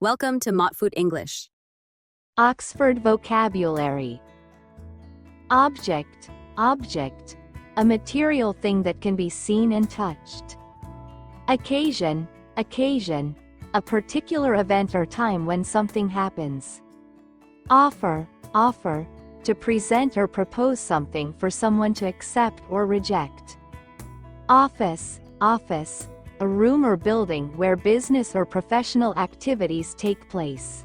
Welcome to Motfoot English. Oxford Vocabulary. Object, object. A material thing that can be seen and touched. Occasion, occasion. A particular event or time when something happens. Offer, offer. To present or propose something for someone to accept or reject. Office, office. A room or building where business or professional activities take place.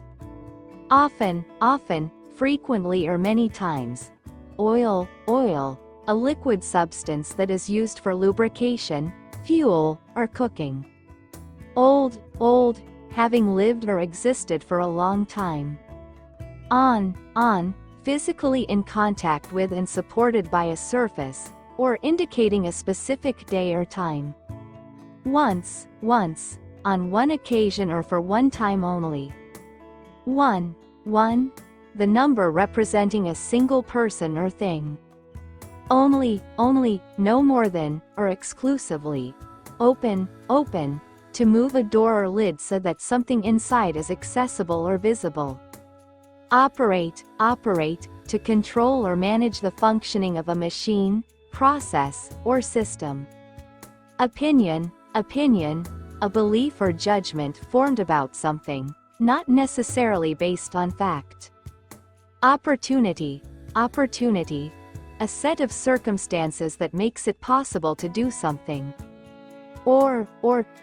Often, often, frequently or many times. Oil, oil. A liquid substance that is used for lubrication, fuel, or cooking. Old, old. Having lived or existed for a long time. On. Physically in contact with and supported by a surface, or indicating a specific day or time. Once, on one occasion or for one time only. One, the number representing a single person or thing. Only, no more than, or exclusively. Open, to move a door or lid so that something inside is accessible or visible. Operate, to control or manage the functioning of a machine, process, or system. Opinion, a belief or judgment formed about something, not necessarily based on fact. Opportunity, a set of circumstances that makes it possible to do something. Or,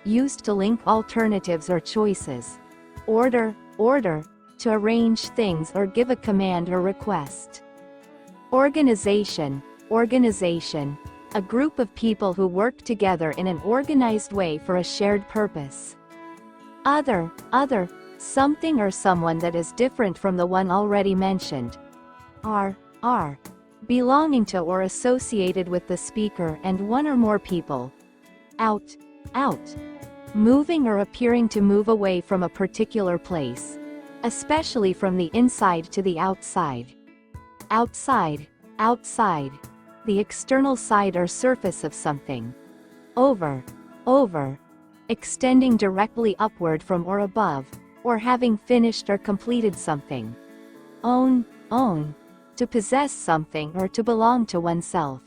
used to link alternatives or choices. Order, to arrange things or give a command or request. Organization, a group of people who work together in an organized way for a shared purpose. Other, something or someone that is different from the one already mentioned. Are, belonging to or associated with the speaker and one or more people. Out, moving or appearing to move away from a particular place, especially from the inside to the outside. Outside, the external side or surface of something. Over, extending directly upward from or above, or having finished or completed something. Own, to possess something or to belong to oneself.